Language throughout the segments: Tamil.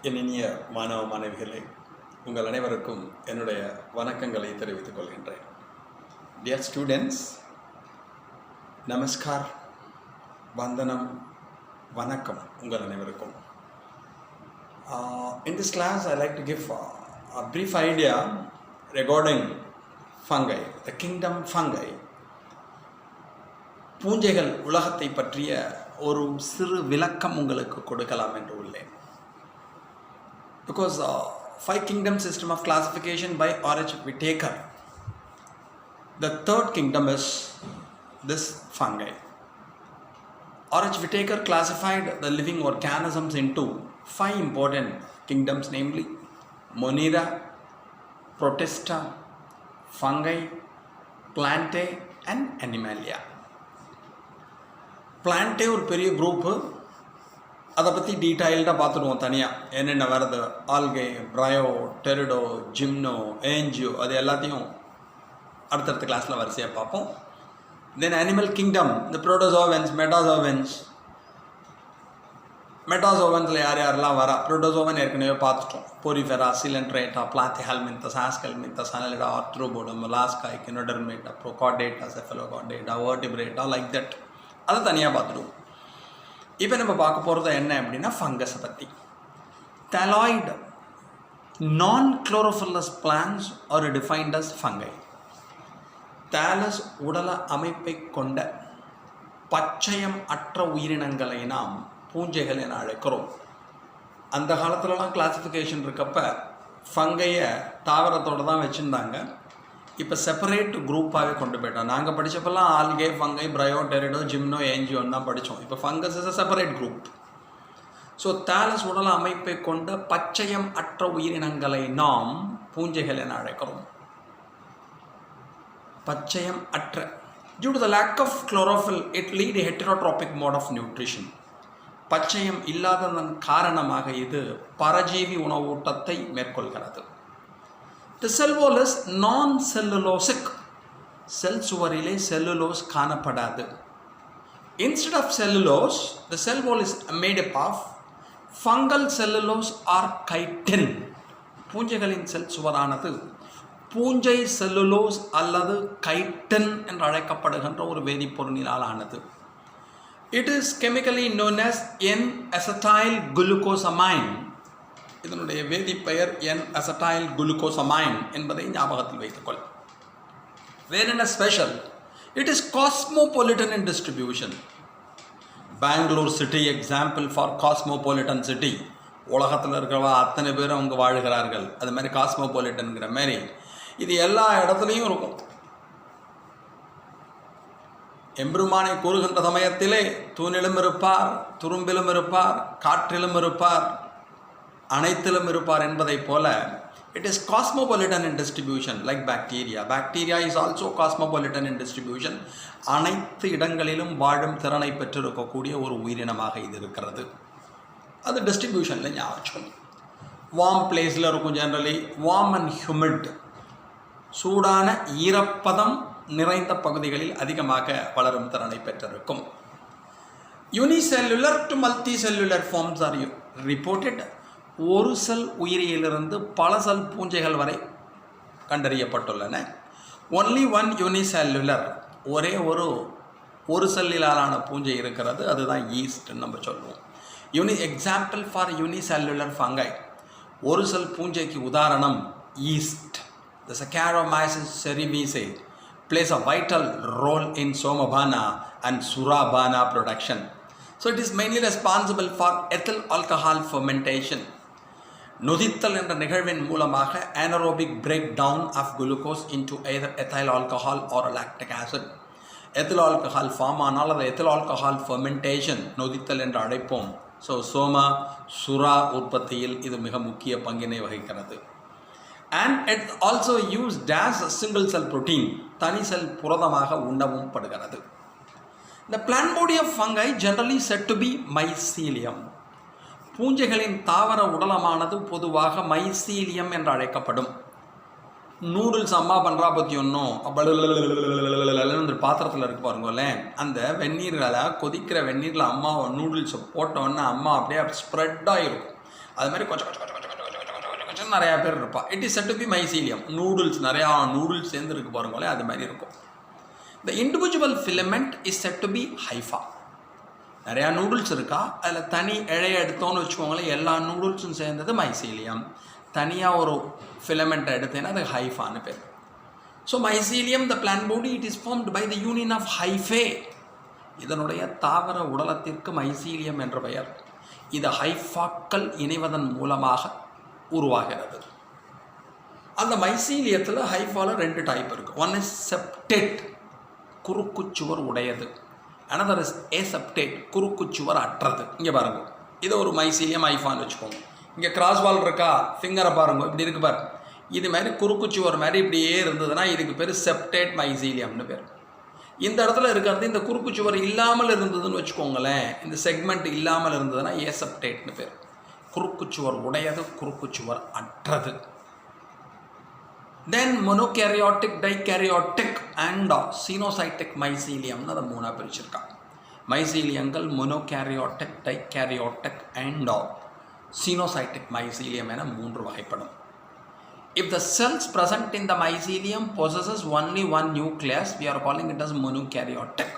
என் இனிய மாணவ மாணவிகளே, உங்கள் அனைவருக்கும் என்னுடைய வணக்கங்களை தெரிவித்துக் கொள்கின்றேன். டியர் ஸ்டூடெண்ட்ஸ், நமஸ்கார், வந்தனம், வணக்கம் உங்கள் அனைவருக்கும். In this class, I like to give a brief idea regarding fungi, the kingdom fungi. பூஞ்சைகள் உலகத்தை பற்றிய ஒரு சிறு விளக்கம் உங்களுக்கு கொடுக்கலாம் என்று உள்ளேன். Because five kingdom system of classification by R.H. Whitaker. The third kingdom is this fungi. R.H. Whitaker classified the living organisms into five important kingdoms, namely Monera, Protista, fungi, plantae and Animalia. Plantae ஒரு பெரிய குரூப்பு, அதை பற்றி டீட்டெயில்டாக பார்த்துடுவோம் தனியாக. என்னென்ன வருது, ஆல்கே, ப்ரையோ, டெரிடோ, ஜிம்னோ, ஏஞ்சியோ, அது எல்லாத்தையும் அடுத்தடுத்த கிளாஸில் வரிசையாக பார்ப்போம். தென் அனிமல் கிங்டம், இந்த ப்ரோட்டோசோவன்ஸ், மெட்டாசோவன்ஸில் யார் யாரெல்லாம் வரா. ப்ரோட்டோசோவன் ஏற்கனவே பார்த்துட்டோம். Porifera, Coelenterata, Platyhelminthes, Aschelminthes, Annelida, Arthropoda, Mollusca, Echinodermata, Protochordata, Cephalochordata, Vertebrata, like that. அதை தனியாக பார்த்துடுவோம். இப்போ நம்ம பார்க்க போகிறது என்ன அப்படின்னா ஃபங்கஸை பற்றி. Thalloid non chlorophyllous plants are defined as fungi. Thallus உடல அமைப்பை கொண்ட பச்சையம் அற்ற உயிரினங்களை நாம் பூஞ்சைகள் என அழைக்கிறோம். அந்த காலத்துலலாம் கிளாசிஃபிகேஷன் இருக்கப்ப ஃபங்கையை தாவரத்தோடு தான் வச்சுருந்தாங்க. இப்போ செப்பரேட் குரூப்பாகவே கொண்டு போயிட்டோம். நாங்கள் படித்தப்பெல்லாம் ஆல்கே, ஃபங்கை, ப்ரையோ, டெரிடோ, ஜிம்னோ, ஏஞ்சியோன்னு தான் படித்தோம். இப்போ fungus is a separate group. So thallus உடல் அமைப்பை கொண்ட பச்சையம் அற்ற உயிரினங்களை நாம் பூஞ்சைகள் என அழைக்கிறோம். பச்சையம் அற்ற. Due to the lack of chlorophyll, it lead a heterotropic mode of nutrition. பச்சையம் இல்லாததன் காரணமாக இது பரஜீவி உணவூட்டத்தை மேற்கொள்கிறது. The cell wall is non-cellulosic. Cell சுவரிலே செல்லுலோஸ் காணப்படாது. Instead of cellulose, the cell wall is made up of fungal cellulose or chitin. பூஞ்சைகளின் செல் சுவரானது பூஞ்சை செல்லுலோஸ் அல்லது கைட்டன் என்று அழைக்கப்படுகின்ற ஒரு வேதிப்பொருளினால் ஆனது. It is chemically known as N-acetyl glucosamine. இதனுடைய வேதிப்பெயர் N-acetyl glucosamine என்பதை ஞாபகத்தில் வைத்துக்கொள். வேற என்ன special? It is cosmopolitan in distribution. Bangalore city example for cosmopolitan city. உலகத்தில் இருக்கிறவா அத்தனை பேரும் அவங்க வாழ்கிறார்கள். அது மாதிரி காஸ்மோபாலிட்டன்கிற மாதிரி இது எல்லா இடத்துலையும் இருக்கும். எம்பெருமானை கூறுகின்ற சமயத்திலே தூணிலும் இருப்பார், துரும்பிலும் இருப்பார், காற்றிலும் இருப்பார், அனைத்திலும் இருப்பார் என்பதை போல it is cosmopolitan in distribution like bacteria. Bacteria is also cosmopolitan in distribution. அனைத்து இடங்களிலும் வாழும் திறனை பெற்றிருக்கக்கூடிய ஒரு உயிரினமாக இது இருக்கிறது. அது டிஸ்ட்ரிபியூஷனில் ஞாபகம். வார்ம் பிளேஸில் இருக்கும். ஜெனரலி வார்ம் அண்ட் ஹியூமிட், சூடான ஈரப்பதம் நிறைந்த பகுதிகளில் அதிகமாக வளரும் திறனை பெற்றிருக்கும். Unicellular to multicellular forms are reported. ஒரு செல் உயிரியிலிருந்து பல செல் பூஞ்சைகள் வரை கண்டறியப்பட்டுள்ளன. ஒன்லி ஒன் யூனிசெல்லுலர், ஒரே ஒரு செல்லிலான பூஞ்சை இருக்கிறது. அதுதான் ஈஸ்ட்னு நம்ம சொல்லுவோம். எக்ஸாம்பிள் ஃபார் யூனிசெல்லுலர் ஃபங்கை, ஒரு செல் பூஞ்சைக்கு உதாரணம் east. The Saccharomyces cerevisiae plays a vital role in Somabana and Surabana production. So it is mainly responsible for ethyl alcohol fermentation. நொதித்தல் என்ற நிகழ்வின் மூலமாக anaerobic breakdown of glucose into either ethyl alcohol or lactic acid. Ethyl alcohol form ஆனால் அதை எத்தில் ஆல்கஹால் ஃபெர்மெண்டேஷன், நொதித்தல் என்று அழைப்போம். ஸோ சோமா, சுரா உற்பத்தியில் இது மிக முக்கிய பங்கினை வகிக்கிறது. And it also used as a single cell protein, தனி செல் புரதமாக உண்ணவும் படுகிறது. The Plasmodium fungi generally said to be mycelium. பூஞ்சைகளின் தாவர உடலமானது பொதுவாக மைசீலியம் என்று அழைக்கப்படும். நூடுல்ஸ் அம்மா பண்ணுறா பற்றி ஒன்றும் அப்படி பாத்திரத்தில் இருக்கு பாருங்களேன். அந்த வெந்நீரில் கொதிக்கிற வெந்நீரில் அம்மா நூடுல்ஸை போட்டோன்னா அம்மா அப்படியே ஸ்ப்ரெட்டாக இருக்கும். அது மாதிரி கொஞ்சம் கொஞ்சம் கொஞ்சம் கொஞ்சம் கொஞ்சம் கொஞ்சம் கொஞ்சம் கொஞ்சம் நிறையா பேர் இருப்பாள். It is said to be mycelium. Noodles நிறையா நூடுல்ஸ் சேர்ந்து இருக்கு பாருங்களேன், அது மாதிரி இருக்கும். The individual filament is said to be hypha. நிறையா நூடுல்ஸ் இருக்கா, அதில் தனி இழைய எடுத்தோன்னு வச்சுக்கோங்களேன், எல்லா நூடுல்ஸும் சேர்ந்தது மைசீலியம். தனியாக ஒரு ஃபிலமெண்ட்டை எடுத்தேன்னா அது ஹைஃபான்னு பேர். So mycelium the plant body it is formed by the union of hyphae. இதனுடைய தாவர உடலத்திற்கு மைசீலியம் என்ற பெயர். இது ஹைஃபாக்கள் இணைவதன் மூலமாக உருவாகிறது. அந்த மைசீலியத்தில் ஹைஃபாவில் 2 டைப் இருக்குது. ஒன் இஸ் செப்டேட், குறுக்குச்சுவர் உடையது. அனதர் இஸ் ஏசெப்டேட், குறுக்குச்சுவர் அற்றது. இங்கே பாருங்கள், இது ஒரு மைசீலியம் ஹைஃபான்னு வச்சுக்கோங்க. இங்கே கிராஸ் வால் இருக்கா, ஃபிங்கரை பாருங்கள், இப்படி இருக்கு பாரு. இது மாதிரி குறுக்குச்சுவர் மாதிரி இப்படியே இருந்ததுன்னா இதுக்கு பேர் செப்டேட் மைசீலியம்னு பேர். இந்த இடத்துல இருக்கிறது இந்த குறுக்குச்சுவர் இல்லாமல் இருந்ததுன்னு வச்சுக்கோங்களேன், இந்த செக்மெண்ட் இல்லாமல் இருந்ததுன்னா ஏசெப்டேட்னு பேர். குறுக்குச்சுவர் உடையது, குறுக்குச்சுவர் அற்றது. தென் மொனோகேரியாட்டிக், டைகேரியாட்டிக் அண்ட் சீனோசைட்டிக் மைசீலியம்னு அதை 3ஆக பிரிச்சிருக்கான். மைசீலியங்கள் மொனோகேரியாட்டிக், டைகேரியாட்டிக் அண்ட் சீனோசைட்டிக் மைசீலியம் என 3 வகைப்படும். If the cells present in the mycelium possesses only one nucleus, we are calling it as monokaryotic.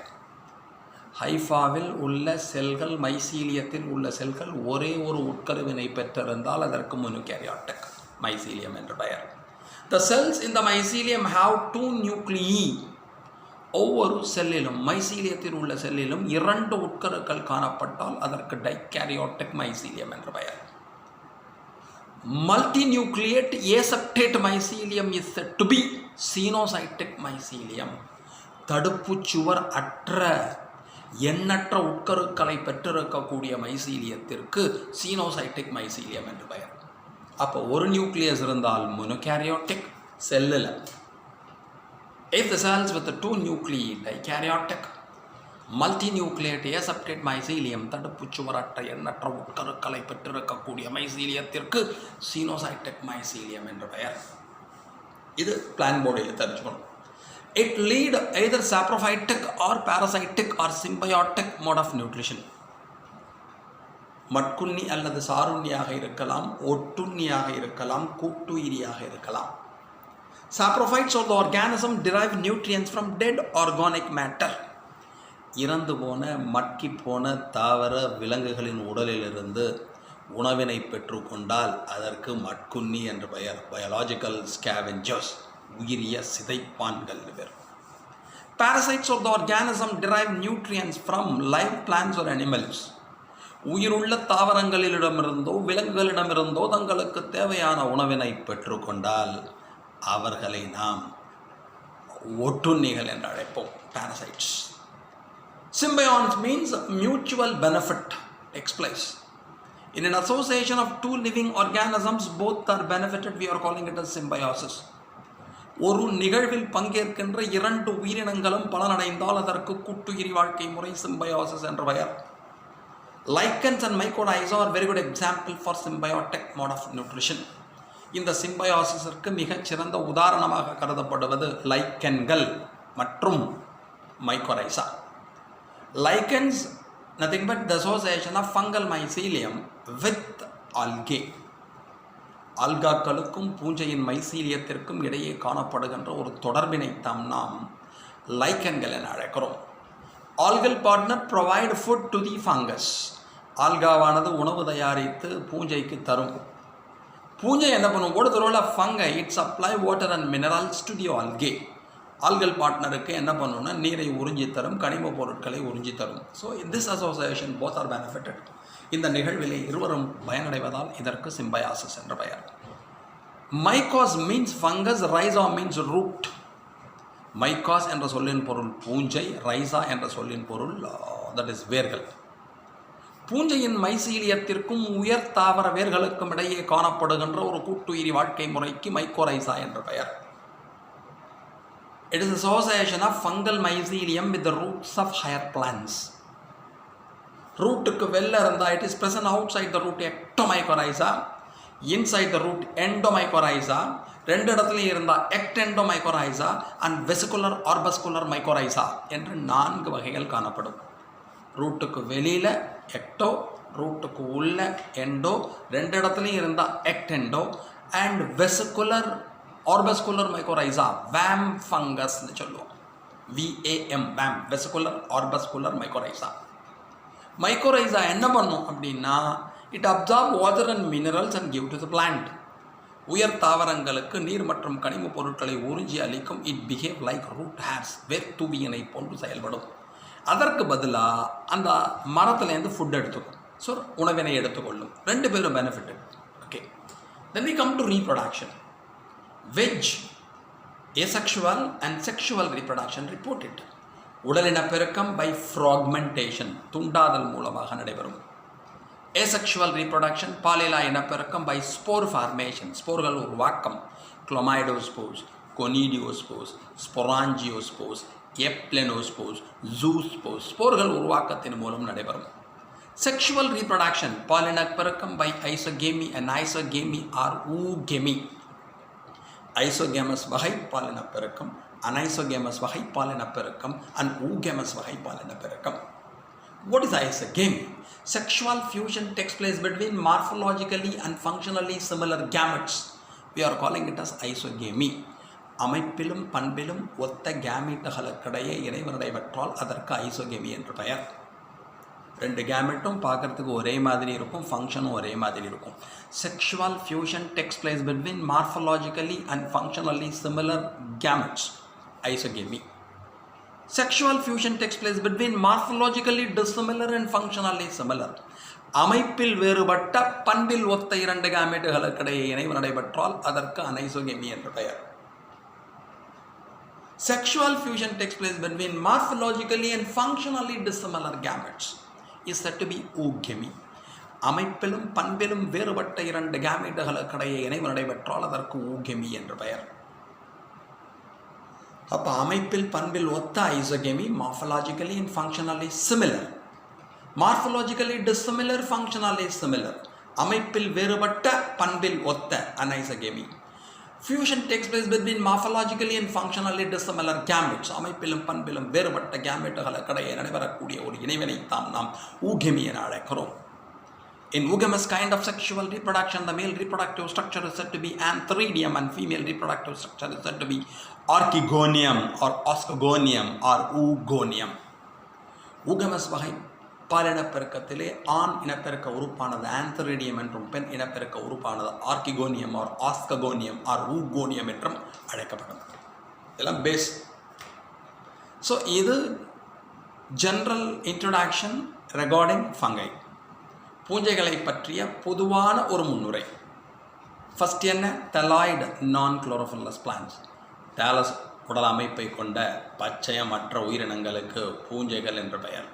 ஹைஃபாவில் உள்ள செல்கள், மைசீலியத்தில் உள்ள செல்கள் ஒரே ஒரு உட்கருவினை பெற்றிருந்தால் அதற்கு மொனோகாரியோட்டிக் மைசீலியம் என்று பெயர். The cells in the mycelium have 2 nuclei. ஒவ்வொரு செல்லிலும், மைசீலியத்தில் உள்ள செல்லிலும் 2 உட்கருக்கள் காணப்பட்டால் அதற்கு டைகாரியோட்டிக் மைசீலியம் என்று பெயர். Multinucleate aseptate mycelium is said to be senocytic mycelium. தடுப்புச்சுவர் அற்ற எண்ணற்ற உட்கருக்களை பெற்றிருக்கக்கூடிய மைசீலியத்திற்கு சீனோசைட்டிக் மைசீலியம் என்று பெயர். அப்போ ஒரு நியூக்ளியஸ் இருந்தால் மொனோகாரியோட்டிக் செல்லில். If the cells with the 2 nuclei dikaryotic, multinucleate aseptate mycelium தடுப்புச்சுவரற்ற எண்ணற்ற உட்கருக்களை பெற்றிருக்கக்கூடிய மைசீலியத்திற்கு சீனோசைட்டிக் மைசீலியம் என்று பெயர். இது பிளான்ட் பாடியில் தெரிஞ்சுக்கணும். It lead either saprophytic or parasitic or symbiotic mode of nutrition. மட்குண்ணி அல்லது சாருண்ணியாக இருக்கலாம், ஒட்டுண்ணியாக இருக்கலாம், கூட்டுயிரியாக இருக்கலாம். Saprophytes are the organism derive nutrients from dead organic matter. இறந்து போன, மட்கி போன தாவர விலங்குகளின் உடலிலிருந்து உணவினை பெற்றுக்கொண்டால் அதற்கு மட்குண்ணி என்று பெயர். பயாலஜிக்கல் ஸ்கேவெஞ்சர்ஸ், உயிரிய சிதைப்பான்கள் பேர். Parasites of the organism derive nutrients from live plants or animals. உயிருள்ள தாவரங்களிடமிருந்தோ விலங்குகளிடமிருந்தோ தங்களுக்கு தேவையான உணவினை பெற்றுக்கொண்டால் அவர்களை நாம் ஒட்டுண்ணிகள் என்று அழைப்போம், parasites. Symbionts means mutual benefit takes place. In an association of 2 living organisms, both are benefited, we are calling it as symbiosis. ஒரு நிகழ்வில் பங்கேற்கின்ற 2 உயிரினங்களும் பலனடைந்தால் அதற்கு கூட்டுயிரி வாழ்க்கை முறை சிம்பயோசிஸ் என்ற பெயர். Lichens and mycorrhiza are very good example for symbiotic mode of nutrition. இந்த சிம்பயோசிஸிற்கு மிகச்சிறந்த உதாரணமாக கருதப்படுவது லைக்கன்கள் மற்றும் mycorrhiza. Lichens nothing but the association of fungal mycelium with algae. ஆல்காக்களுக்கும் பூஞ்சையின் மைசீலியத்திற்கும் இடையே காணப்படுகின்ற ஒரு தொடர்பினைத்தான் நாம் லைக்கன்கள் என அழைக்கிறோம். Algal partner provide food to the fungus. ஆல்காவானது உணவு தயாரித்து பூஞ்சைக்கு தரும். பூஞ்சை என்ன பண்ணும், ஒரு தடவை fungi it supply water and minerals to the algae. Algal பார்ட்னருக்கு என்ன பண்ணணும்னா நீரை உறிஞ்சி தரும், கனிம பொருட்களை உறிஞ்சி தரும். So this association both are benefitted. இந்த நிகழ்விலே இருவரும் பயனடைவதால் இதற்கு சிம்பயாசிஸ் என்ற பெயர். Mykes means fungus, Raiza means root. Mykes என்ற சொல்லின் பொருள் பூஞ்சை, ரைசா என்ற சொல்லின் பொருள் தட் இஸ் வேர்கள். பூஞ்சையின் மைசீலியத்திற்கும் உயர் தாவர வேர்களுக்கும் இடையே காணப்படுகின்ற ஒரு கூட்டுயிரி வாழ்க்கை முறைக்கு மைக்கோரைசா என்ற பெயர். It is association of fungal mycelium with the roots of higher plants. ரூட்டுக்கு வெளில இருந்தால் it is present outside the root ectomycorrhiza, inside the root endomycorrhiza. 2 இடத்துலையும் இருந்தால் ectendomycorrhiza and vesicular orbuscular mycorrhiza என்று 4 வகைகள் காணப்படும். ரூட்டுக்கு வெளியில் எக்டோ, ரூட்டுக்கு உள்ள எண்டோ, ரெண்டு இடத்துலையும் இருந்தால் ectendo, and vesicular arbuscular mycorrhiza VAM ஃபங்கஸ்ன்னு சொல்லுவோம். VAM VAM, vesicular arbuscular mycorrhiza. Mycorrhiza என்ன பண்ணும் அப்படின்னா, it absorb water and minerals and give to the plant. உயர் தாவரங்களுக்கு நீர் மற்றும் கனிமப் பொருட்களை உறிஞ்சி அளிக்கும். It behave like root hairs, வேர்த்துவியனை போன்று செயல்படும். அதற்கு பதிலாக அந்த மரத்துலேருந்து ஃபுட் எடுத்துக்கும், ஸோ உணவினை எடுத்துக்கொள்ளும். ரெண்டு பேரும் benefit. Okay, then we come to reproduction. Veg asexual and sexual reproduction reported. உடலினப்பெருக்கம் பை ஃப்ராக்மெண்டேஷன், துண்டாதல் மூலமாக நடைபெறும். asexual reproduction பாலியலா இனப்பெருக்கம் பை ஸ்போர் ஃபார்மேஷன், ஸ்போர்கள் உருவாக்கம். குளோமைடோஸ்போர்ஸ், கொனிடியோஸ்போர்ஸ், ஸ்பொராஞ்சியோஸ்போர்ஸ், எப்ளெனோஸ்போர்ஸ், ஜூஸ்போர்ஸ், ஸ்போர்கள் உருவாக்கத்தின் மூலம் நடைபெறும். செக்ஷுவல் ரீப்ரொடக்ஷன் பாலினப்பெருக்கம் by isogamy and isogamy or oogamy. Isogamous வகை பாலினப்பெருக்கம், அனைசோகேமஸ் வகை பாலினப்பெருக்கம் அண்ட் ஊகேமஸ் வகை பாலினப்பெருக்கம். What is isogamy? Sexual fusion takes place between morphologically and functionally similar gametes. We are calling it as isogamy. அமைப்பிலும் பண்பிலும் ஒத்த கேமீட்டுகளுக்கிடையே இணைவு நடைபெற்றால் அதற்கு ஐசோகேமி என்று பெயர். ரெண்டு கேமெட்டும் பார்க்குறதுக்கு ஒரே மாதிரி இருக்கும், ஃபங்க்ஷனும் ஒரே மாதிரி இருக்கும். Sexual fusion takes place between morphologically and functionally similar gametes, isogamy. Sexual fusion takes place between morphologically dissimilar and functionally similar. அமைப்பில் வேறுபட்ட பண்பில் ஒத்த இரண்டு கேமெட்டுகளுக்கிடையே இணைவு நடைபெற்றால் அதற்கு அனைசோகேமி என்று பெயர். Sexual fusion takes place between morphologically and functionally dissimilar gametes is said to be oogamy. அமைப்பிலும் பண்பிலும் வேறுபட்ட இரண்டு கேமெட்டுகளுக்கிடையே இணைவு நடைபெற்றால் அதற்கு ஊகெமி என்று பெயர். அப்போ அமைப்பில் பண்பில் ஒத்த isogamy, morphologically and functionally similar. Morphologically dissimilar, functionally similar. அமைப்பில் வேறுபட்ட பண்பில் ஒத்த அனைசோகெமி. Fusion takes place between morphologically and functionally dissimilar gametes. அமைப்பிலும் பண்பிலும் வேறுபட்ட கேமெட்டுகளுக்கிடையே நடைபெறக்கூடிய ஒரு இணைவினை தான் நாம் ஊகெமி என அழைக்கிறோம். In oogamous kind of sexual reproduction, the male reproductive structure is said to be antheridium and female reproductive structure is said to be archegonium or oskogonium or oogonium. oogamous வகை பாலினப்பெருக்கத்திலே ஆண் இனப்பெருக்க உறுப்பானது ஆந்தரிடியம் என்றும் பெண் இனப்பெருக்க உறுப்பானது ஆர்கிகோனியம் ஆர் ஆஸ்ககோனியம் ஆர் ஊகோனியம் என்றும் அழைக்கப்படும். இதெல்லாம் பேஸ். ஸோ இது ஜென்ரல் இன்ட்ரொடக்ஷன் ரெகார்டிங் ஃபங்கை, பூஞ்சைகளை பற்றிய பொதுவான ஒரு முன்னுரை. ஃபஸ்ட் என்ன? தெலாய்டு நான் குளோரோஃபில்லஸ் பிளான்ஸ். தேலஸ் உடல் அமைப்பை கொண்ட பச்சையமற்ற உயிரினங்களுக்கு பூஞ்சைகள் என்று பெயர்.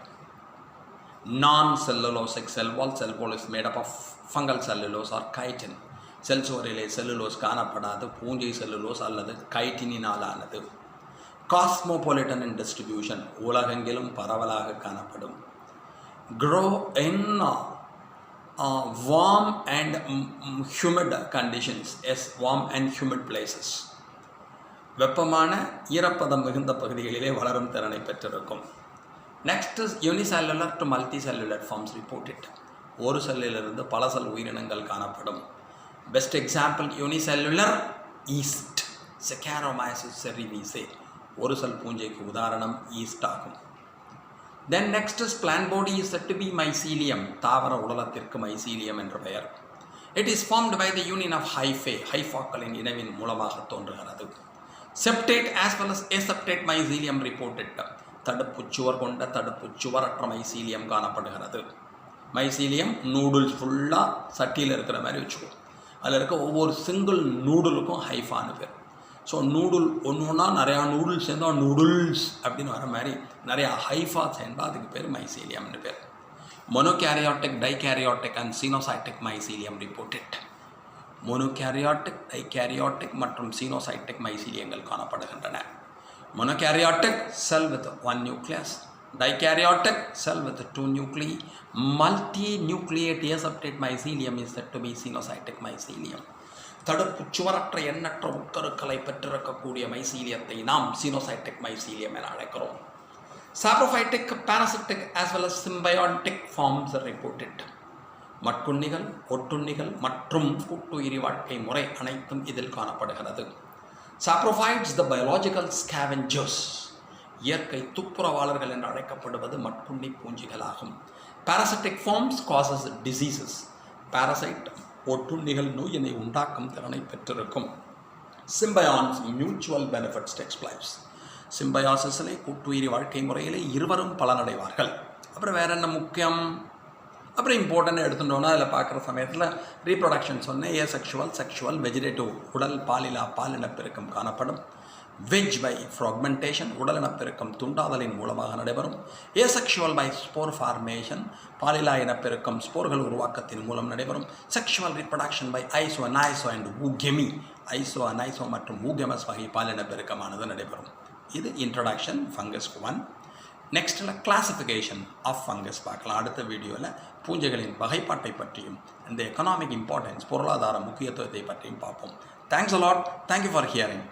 Non-cellulosic cell wall. Cell wall is made up of fungal cellulose or chitin. Cell சுவரிலே செல்லுலோஸ் காணப்படாது, பூஞ்சை செல்லுலோஸ் அல்லது கைட்டினால் ஆனது. காஸ்மோபாலிட்டன் இன் டிஸ்ட்ரிபியூஷன், உலகெங்கிலும் பரவலாக காணப்படும். grow in warm and humid conditions. Yes, warm and humid places. வெப்பமான ஈரப்பதம் மிகுந்த பகுதிகளிலே வளரும் திறனை பெற்றிருக்கும். Next is unicellular to multicellular forms reported. ஒரு செல்லிலிருந்து பல செல் உயிரினங்கள் காணப்படும். Best example unicellular yeast, Saccharomyces cerevisiae. ஒரு செல் பூஞ்சைக்கு உதாரணம் ஈஸ்ட் ஆகும். Then next is plant body is said to be mycelium. தாவர உடலத்திற்கு மைசீலியம் என்று பெயர். It is formed by the union of hyphae. ஹைஃபாக்களின் இணைவின் மூலமாக தோன்றுகிறது. Septate as well as aseptate mycelium reported. தடுப்பு சுவர் கொண்ட தடுப்பு சுவரற்ற மைசீலியம் காணப்படுகிறது. மைசீலியம் நூடுல்ஸ் ஃபுல்லாக சட்டியில் இருக்கிற மாதிரி வச்சுக்கோ. அதில் இருக்க ஒவ்வொரு சிங்கிள் நூடுலுக்கும் ஹைஃபான்னு பேர். ஸோ நூடுல் ஒன்று ஒன்றா நிறையா நூடுல்ஸ் சேர்ந்தால் நூடுல்ஸ் அப்படின்னு வர மாதிரி நிறையா ஹைஃபா சேர்ந்தால் அதுக்கு பேர் மைசீலியம்னு பேர். மொனோகேரியாட்டிக், டைகேரியாட்டிக் அண்ட் சீனோசைட்டிக் மைசீலியம் ரிப்போர்ட்டட். மொனோகேரியாட்டிக், டைகேரியாட்டிக் மற்றும் சீனோசைட்டிக் மைசீலியங்கள் காணப்படுகின்றன. Monokaryotic cell with one nucleus, dikaryotic cell with two nuclei, multinucleate aseptate mycelium is said to be cenocytic mycelium. தடுப்பு சுவரற்ற எண்ணற்ற உட்கருக்களை பெற்றிருக்கக்கூடிய மைசீலியத்தை நாம் சீனோசைட்டிக் மைசீலியம் என அழைக்கிறோம். Saprophytic, parasitic as well as symbiotic forms are reported. மட்குண்ணிகள், ஒட்டுண்ணிகள் மற்றும் கூட்டுயிரி வாழ்க்கை முறை அனைத்தும் இதில் காணப்படுகிறது. சாப்ரோஃபைட்ஸ் த பயாலஜிக்கல் ஸ்கேவெஞ்சர்ஸ், இயற்கை துப்புரவாளர்கள் என்று அழைக்கப்படுவது மட்குண்ணி பூஞ்சிகளாகும். Parasitic forms causes diseases, parasite ஒட்டுண்ணிகள் நோயினை உண்டாக்கும் திறனை பெற்றிருக்கும். Symbionts mutual benefits takes place, சிம்பயாசிஸிலே கூட்டுயிரி வாழ்க்கை முறையிலே இருவரும் பலனடைவார்கள். அப்புறம் வேற என்ன முக்கியம், அப்புறம் இம்பார்ட்டன்ட் எடுத்துட்டோன்னா அதில் பார்க்குற சமயத்தில் ரீப்ரொடக்ஷன் சொன்னேன். ஏசெக்ஷுவல், செக்ஷுவல், வெஜிடேட்டிவ் உடல் பாலிலா பாலினப்பெருக்கம் காணப்படும். வெஜ் பை ஃப்ராக்மெண்டேஷன், உடலினப்பெருக்கம் துண்டாதலின் மூலமாக நடைபெறும். ஏசெக்ஷுவல் பை ஸ்போர் ஃபார்மேஷன், பாலிலா இனப்பெருக்கம் ஸ்போர்கள் உருவாக்கத்தின் மூலம் நடைபெறும். Sexual reproduction by iso, aniso and oogamy, iso aniso மற்றும் ஊகெமஸ் வகை பாலினப்பெருக்கமானது நடைபெறும். இது இன்ட்ரடக்ஷன் ஃபங்கஸ்க்கு 1. நெக்ஸ்ட்டில் கிளாசிஃபிகேஷன் ஆஃப் ஃபங்கஸ் பார்க்கலாம். அடுத்த வீடியோவில் பூஞ்சைகளின் வகைப்பாட்டை பற்றியும் இந்த எக்கனாமிக் இம்பார்ட்டன்ஸ் பொருளாதார முக்கியத்துவத்தை பற்றியும் பார்ப்போம். Thanks a lot. Thank you for hearing.